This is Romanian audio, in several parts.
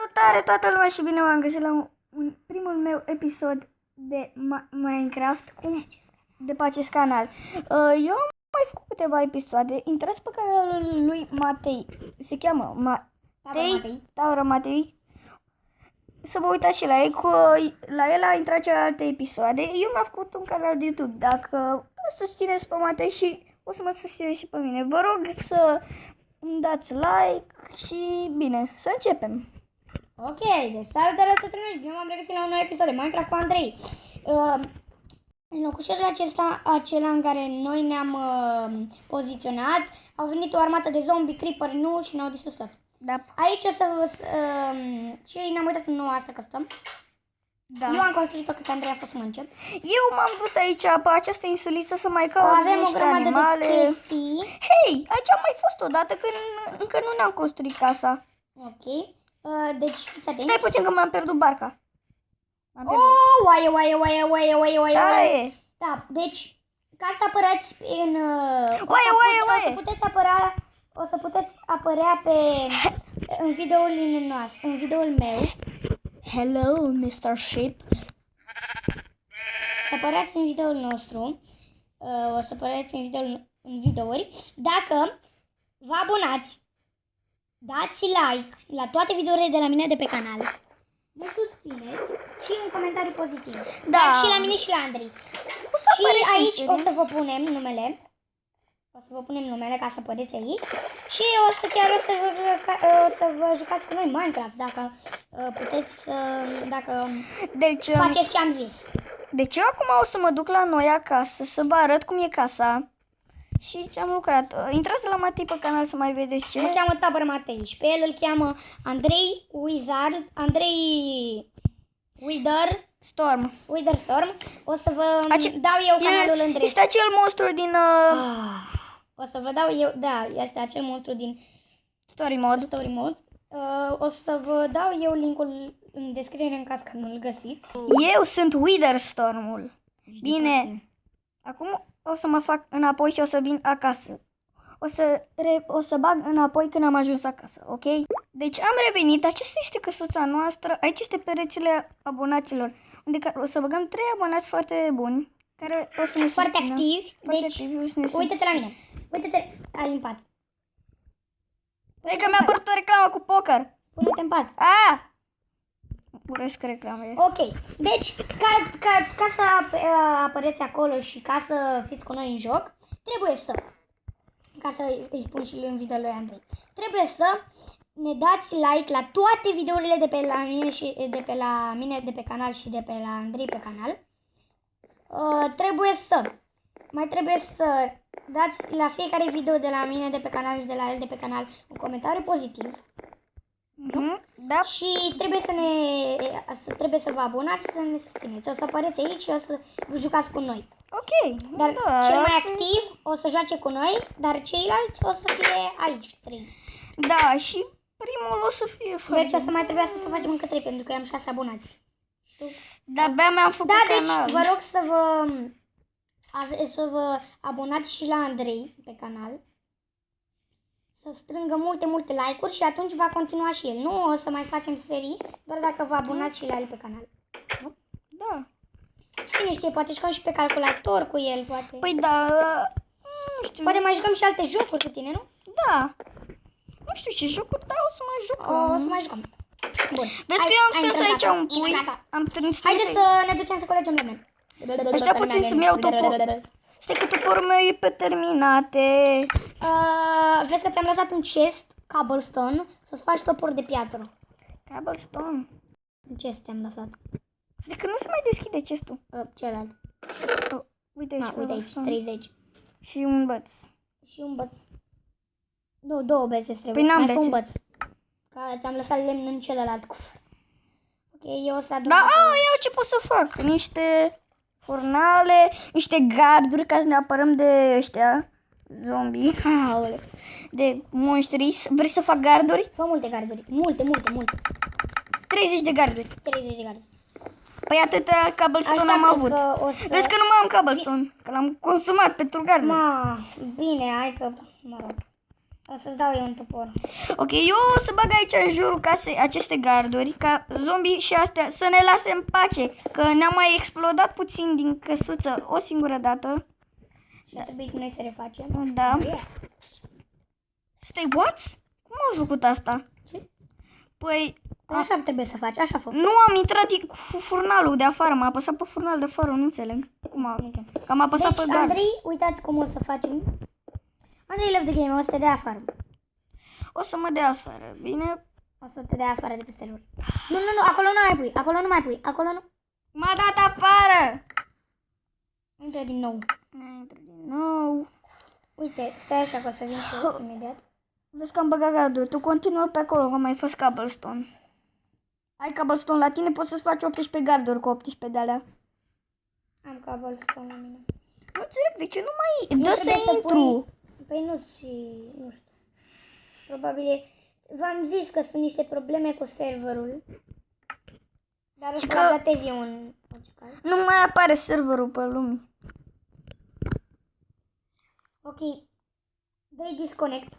Salutare toată lumea și bine v-am găsit la primul meu episod de Minecraft de pe acest canal. Eu am mai făcut câteva episoade. Intrați pe canalul lui Matei. Se cheamă Taura Matei. Să vă uitați și la el. La el a intrat celelalte episoade. Eu mi-am făcut un canal de YouTube. Dacă o susțineți pe Matei și o să mă susțineți și pe mine, vă rog să îmi dați like și bine, să începem. Ok, deci salutare tuturor, bine m-am regăsit la un nou episod de Minecraft cu Andrei. În locușorul acela în care noi ne-am poziționat, au venit o armată de zombie, creeper, nu și ne-au distrus tot. Da. Aici o să vă... și ne-am uitat în noua asta custom. Da. Eu am construit-o cât Andrei a fost să mă încep. Eu m-am dus aici pe această insuliță să mai caut Avem niște o grămadă animale. de chestii. Hei, aici am mai fost odată când încă nu ne-am construit casa. Ok. Deci fiți atenți. Stai puțin că mi-am pierdut barca. Oaie. Da, e. Da, deci ca să apărați în... O să puteți apărea în videoul meu. Hello, Mr. Sheep. Să apăreați în videoul nostru. O să apăreați în videouri. Dacă vă abonați, dați like la toate videourile de la mine de pe canal. Mă susțineți și un comentariu pozitiv. Da. Și la mine și la Andrei. Și aici o să vă punem numele. O să vă punem numele ca să apăreți aici. Și o să vă jucați cu noi Minecraft. Dacă puteți dacă faceți ce am zis. Deci eu acum o să mă duc la noi acasă să vă arăt cum e casa și ce am lucrat. Intrați la Matei pe canal să mai vedeți ce. Mă cheamă Tabăr Matei și pe el îl cheamă Andrei Wither Storm. O să vă dau eu canalul în drept. Este acel monstru din... O să vă dau eu, da, este acel monstru din Story Mode. O să vă dau eu linkul în descriere în caz că nu-l găsiți. Eu sunt Witherstormul. Bine, acum o să mă fac înapoi și o să vin acasă. O să bag înapoi când am ajuns acasă, ok? Deci am revenit, aceasta este căsuța noastră, aici este perețile abonaților, unde o să băgăm 3 abonați foarte buni, care o să ne foarte susțină. activi. Deci, uite-te la mine, uite-te ai în pat. Stai că mi-a apărut o reclamă cu poker. Pune-te în pat. Urăsc reclamele. Ok, deci ca să apăreți acolo și ca să fiți cu noi în joc, trebuie să, ca să îi spun și lui în video lui Andrei, trebuie să ne dați like la toate videourile de pe la mine și de pe la mine de pe canal și de pe la Andrei pe canal. Trebuie să dați la fiecare video de la mine de pe canal și de la el de pe canal un comentariu pozitiv. Da. Și trebuie să vă abonați și să ne susțineți. O să apăreți aici și o să vă jucați cu noi. Ok. Dar cel mai activ o să joace cu noi, dar ceilalți o să fie aici 3. Da, și primul o să fie foarte. Deci o să mai trebuiască să facem încă 3 pentru că am 6 abonați. Da, abia mi-am făcut canal. Deci vă rog să vă abonați și la Andrei pe canal. Să strângă multe like-uri și atunci va continua și el. Nu o să mai facem serii, doar dacă vă abonați și la el pe canal. Nu? Da. Cine știe, poate jucăm și pe calculator cu el, poate. Păi da, nu știu. Poate mai jucăm și alte jocuri cu tine, nu? Da. Nu știu ce jocuri, dar o să mai jucăm. O să mai jucăm. Bun. Vezi că eu am strâns aici un pui. Am strâns. Haideți să ne ducem să colegem lemne. Aștia puțin să-mi iau topor. Stai că toporul meu e pe terminate. Vezi că ți-am lăsat un chest, cobblestone, să-ți faci topor de piatră. Cobblestone? Un chest ți-am lăsat. Stai că nu se mai deschide chestul. Celălalt. Uite aici, uite aici, 30. Și un băț. Și un băț. Două bețe trebuie. Păi n-am bețe. Un băț. Care ți-am lăsat lemn în celălalt cufăr. Ok, eu o să aduc... Da, eu ce pot să fac? Niște furnale, niște garduri ca să ne apărăm de ăștia zombie, de monștri. Vrei să fac garduri? Fă multe garduri, multe. 30 de garduri. 30 de garduri. Păi atâta cobblestone am avut. Vezi că nu mai am cobblestone, că l-am consumat pentru garduri. Bine, hai că, mă rog. O să-ți dau eu un topor. Ok, eu o să bag aici în jurul casei aceste garduri, ca zombie și astea să ne lase în pace, că ne-am mai explodat puțin din căsuță o singură dată. Și a trebuit noi să refacem. Da. Yeah. Stai, what? Cum am făcut asta? Ce? Păi, Păi așa trebuie să faci, așa fă. nu am intrat cu furnalul de afară, m-a apăsat pe furnal de afară, nu înțeleg. Că am apăsat Deci, pe gard. Andrei, uitați cum o să facem. Andrei Love the Game, o să te dea afară. O să mă dea afară, bine? O să te dea afară de pe server. Nu, acolo nu mai pui, acolo nu mai pui, acolo nu. M-a dat afară! Intră din nou. Intră din nou. Uite, stai așa că o să vin și eu imediat. Vezi că am băgat garduri. Tu continuă pe acolo, că am mai fost cobblestone. Ai cobblestone la tine, poți să-ți faci 18 garduri cu 18 de alea. Am cobblestone la mine. Nu înțeleg de ce nu mai Nu dă trebuie să intru. Păi nu și nu știu. Probabil e... V-am zis că sunt niște probleme cu serverul. Dar o să că- datez eu în orice caz. Nu mai apare serverul pe lume. Ok. Dă-i disconnect.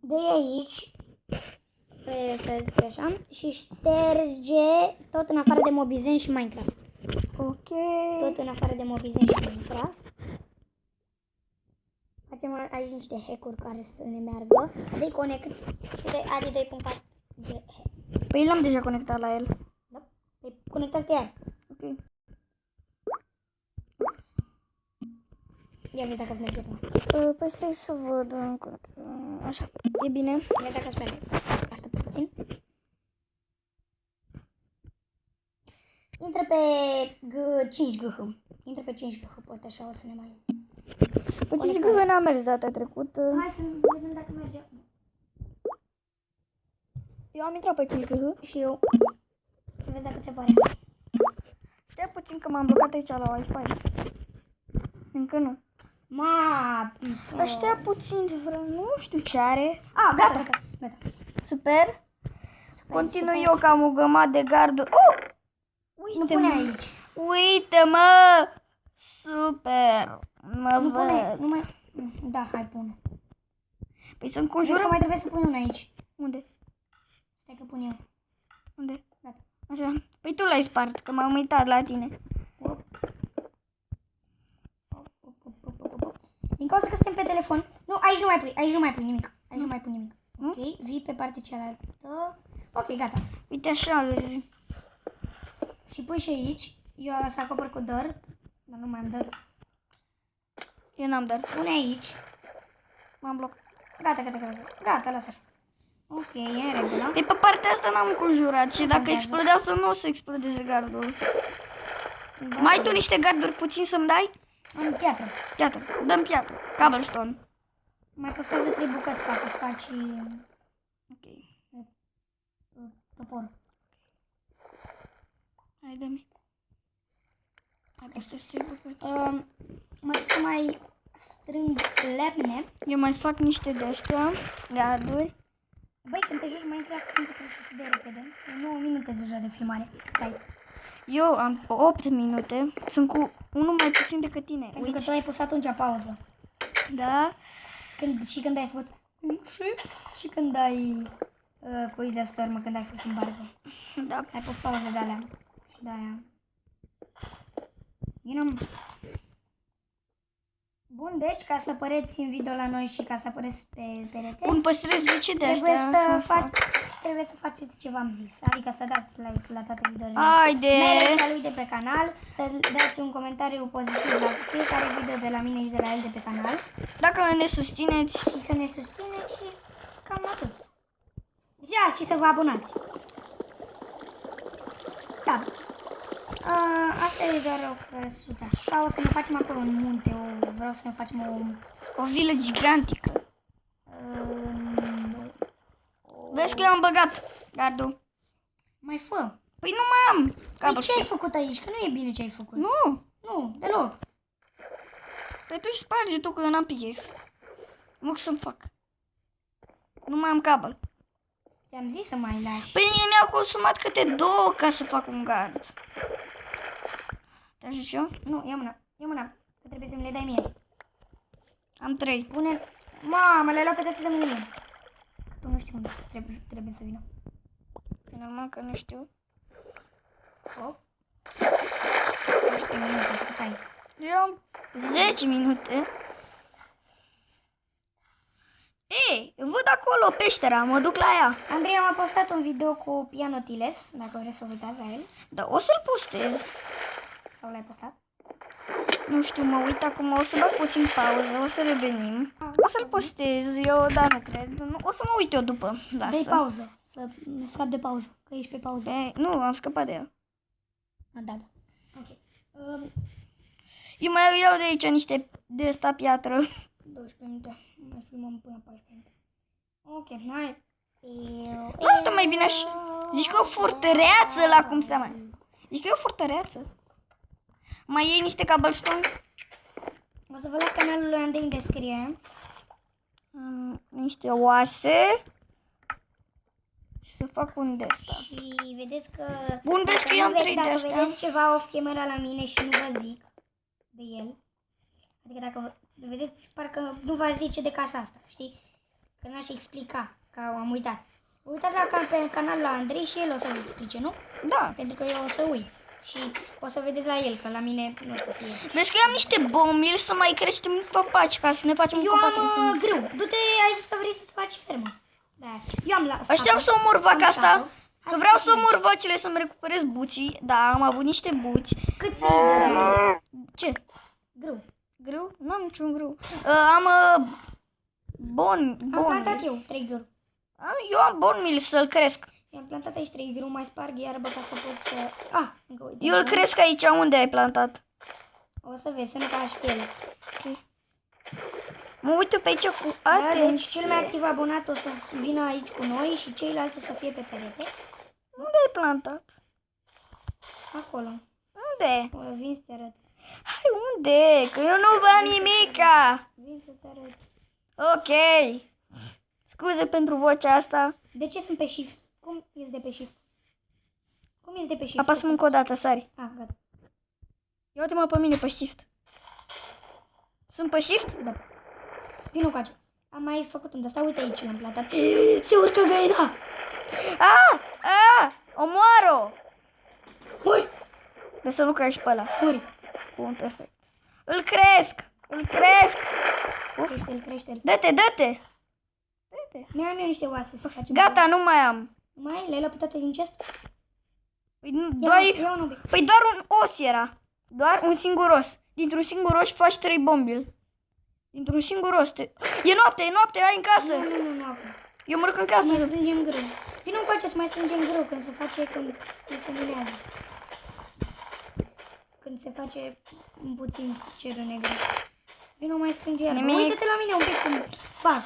Dă-i aici. Pe să zic așa. Și șterge tot în afară de Mobizen și Minecraft. Ok. Tot în afară de Mobizen și Minecraft. Facem aici niște hack-uri care să ne meargă. Dă-i connect. Adi 2.4. Păi l-am deja conectat la el. Da? Păi conectați iar. Ok. Ia vedea dacă-ți merge acum. Păi stai să văd. Așa, e bine. Ia dacă-ți merge. Aștept puțin. Intră pe 5GH. Intră pe 5GH, poate așa o să ne mai... Păi zici că n-a mers data trecută. Hai să vedem dacă merge acum. Eu am intrat pe 5GH. Și eu. Să vezi dacă ți pare. Stai puțin că m-am blocat aici la Wi-Fi. Încă nu. Aștia puțin, nu știu ce are. Gata. Super. Continui eu că am o grămadă de garduri. Oh! Nu pune aici. Uite, mă! Super! Mă Nu văd. pune, nu mai... Da, hai pune. Păi să-mi Jur că conjurăm. mai trebuie să pun una aici. Unde? Stai că pun eu. Unde? Gata. Așa. Păi tu l-ai spart, că m-am uitat la tine. Din cauza că suntem pe telefon. Nu, aici nu mai pui, aici nu mai pui nimic. Aici nu mai pui nimic. Nu? Ok, vii pe partea cealaltă. Ok, gata. Uite așa, vezi. Și pui și aici. Eu să acopăr cu dirt. Dar nu mai am dirt. Eu n-am dar. Pune aici. M-am blocat. Gata, Gata, lasă așa. Ok, e în regulă. Păi pe partea asta n-am conjurat și dacă contează. explodează, nu o să explodeze gardul. Da. Mai tu niște garduri puțin să-mi dai? Am piatră. Piatră. Dăm piatră. Cobblestone. Mai păstrează 3 bucăți ca să-ți faci Ok. toporul. Hai, dă-mi. Hai, peste 3 bucăți. Mă duc să mai strâng lemne. Eu mai fac niște de-astea, garduri. Băi, când te joci Minecraft, când trece atât de repede. E 9 minute deja de filmare. Stai. Eu am 8 minute, sunt cu unul mai puțin decât tine. Pentru că tu ai pus atunci pauză. Da? Și când ai făcut... Și când ai... pui de asta urmă, când ai fost în barcă. Da. Ai pus pauză de alea. Și de aia. Vină. Bun, deci, ca să apăreți în video la noi și ca să apăreți pe perete, Îmi păstrez 10 de trebuie astea. trebuie să faceți ce v-am zis. Adică să dați like la toate videourile. Haide! Mere și a lui de pe canal, să dați un comentariu pozitiv la fiecare video de la mine și de la el de pe canal. Dacă ne susțineți, Și să ne susțineți și cam atât. Și să vă abonați. Da. Asta e doar o căsuță. Așa, o să ne facem acolo în munte. Vreau să ne facem o vilă gigantică. Vezi că eu am băgat gardul. mai fă. Păi nu mai am. Păi ce ai făcut aici? Că nu e bine ce ai făcut. Nu. Nu, deloc. Păi tu spargi tu că eu n-am pickaxe. Nu să-mi fac. Nu mai am cabel. Ți-am zis să mai lași. Păi mi-au consumat câte 2 ca să fac un gard. Te ajut eu? Nu, ia mâna. Că trebuie să mi le dai mie. Am 3. Pune... Mamă, le-ai luat pe toate de mine. Tu nu știu unde trebuie să vină. E normal că nu știu. 8. 11 minute, cât ai? Eu am 10 minute. Ei, văd acolo peștera, mă duc la ea. Andrei a postat un video cu Piano Tiles, dacă vreți să vă uitați la el. Da, o să-l postez. Sau l-ai postat? Nu știu, mă uit acum, o să bag puțin pauză, o să revenim. O să-l postez, eu, dar nu cred. Nu, o să mă uit eu după. Dă-i Lasă. pauză, să scap de pauză, că ești pe pauză. Nu, am scăpat de ea. Da. Ok. Eu mai iau de aici niște de asta piatră. 12 minute. Mai filmăm până 14 minute. Ok, hai. Nu știu mai bine așa. Zici că e o fortăreață la cum se mai. Zici că e o fortăreață. Mai iei niște cobblestone? O să vă las canalul lui Andrei în descriere. Niște oase. Și să fac un de ăsta. Și vedeți că... Bun, vezi că eu am 3 de Dacă astea. vedeți ceva off camera la mine și nu vă zic de el. Adică dacă vedeți, parcă nu vă zice de casa asta, știi? Că n-aș explica, că am uitat. Uitați pe canal la Andrei și el o să vă explice, nu? Da. Pentru că eu o să uit. Și o să vedeți la el, că la mine nu o să fie. Vezi că eu am niște bomili să mai creștem copaci ca să ne facem Eu copaci. am grâu. Du-te, ai zis că vrei să-ți faci fermă. Da. Eu am la... Aștept să omor vaca Am asta. stat-o. Hai Că să vreau să facem omor vacile să-mi recuperez buții. Da, am avut niște buți. Cât ți-i de Ce? grâu? Grâu? Nu am niciun grâu. Am Am plantat eu 3 grâu. Eu am bon mil să-l cresc. I-am plantat aici 3 grâu, mai sparg iarbă ca să pot să... încă uite. Eu îl cresc aici unde ai plantat. O să vezi, să nu cași pe el. Mă uit pe aici cu Da, deci atenție. cel mai activ abonat o să vină aici cu noi și ceilalți o să fie pe perete. Unde ai plantat? Acolo. Unde? O, vin să-ți arăt. Hai, unde? Că eu nu văd nimica. Vin să-ți arăt. Ok. Scuze pentru vocea asta. De ce sunt pe shift? Cum ești de pe shift? Cum ești de pe shift? Apasă încă o dată, sari. Gata. Ia uite-mă pe mine pe shift. Sunt pe shift? Da. Vino cu acea. Am mai făcut un de-asta. Uite aici l-am plantat. Se urcă găina! Omoară-o! Muri! De să nu crești pe ăla. Muri! Bun, perfect. Îl cresc! Crește-l. Dă-te! Mi-am eu niște oase să facem. Gata, nu mai am. Mai? Le-ai luat pe toate din chest? Păi, Ia un pic. păi doar un os era. Doar un singur os. Dintr-un singur os faci 3 bombil. Dintr-un singur os. E noapte, ai în casă. Nu, acum. Eu mă duc în casă. Mai strângem grâu. Vino încoace să mai strângem grâu când se face, când se minează. Când se face puțin cerul negru. Vino mai strânge iarbă. Nimic. Uită-te la mine un pic cum fac.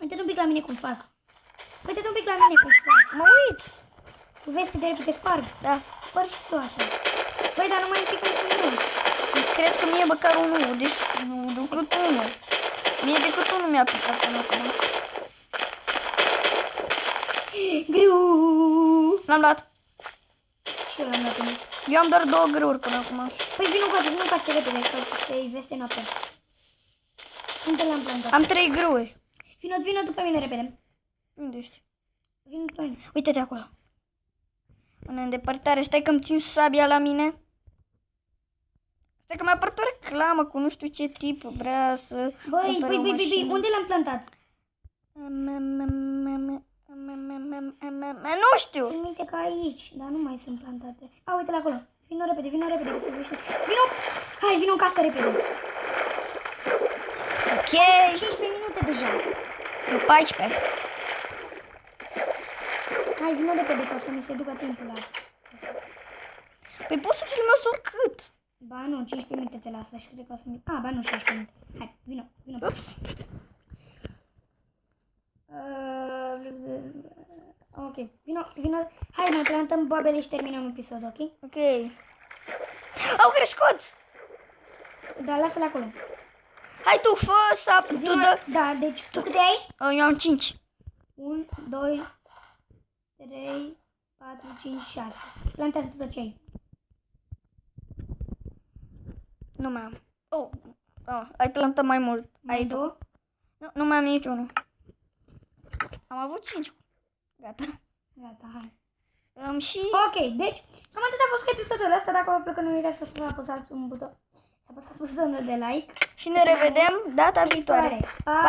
Uită-te un pic la mine cum fac. Uită-te un pic la mine cum fac. Mă uit. Tu vezi cât de repede sparg? Da. Sparg și tu așa. Băi, dar nu mai pică niciun grâu. Cred că mie măcar unul. Deci, decât unul. Mie decât unul mi-a picat până acum. Grâu! L-am luat. Și eu l-am dat în Eu am doar 2 grâuri până acum. Păi vino încoace repede, că se veste noaptea. Unde l-am plantat? Am 3 grâuri. Vino după mine repede. Unde ești? Vino după mine. Uite-te acolo. În îndepărtare. Stai că-mi țin sabia la mine. Stai că mi-a apărut o reclamă cu nu știu ce tip vrea să... Băi, cumpere o mașină. unde l-am plantat? Nu știu. Țin minte că aici, dar nu mai sunt plantate. Uite-l acolo. Vino repede, că se vește. Vino în casă repede. Ok. 15 minute deja. Eu 14. Hai, vino repede ca să mi se ducă timpul la... Păi pot să filmez oricât. Ba nu, 15 minute te lasă și cred că o să mi... ba nu, 16 minute. Hai, vino. Ups. Ok, vino. Hai, mai plantăm boabele și terminăm episodul, ok? Ok. Au crescut. Da, lasă-l acolo. Hai tu, fă sap. Tu dă. Da, deci tu câte ai? Eu am 5. 1, 2, 3, 4, 5, 6. Plantează tot ce ai. Nu mai am. Oh, Ai plantat mai mult. Ai două? Nu mai am niciunul. Am avut 5. Gata. Gata, hai. Și... Ok, deci, cam atât a fost episodul ăsta. Dacă vă plăcă, nu uitați să apăsați un buton. Să apăsați butonul de like. Și ne revedem data viitoare. Pa!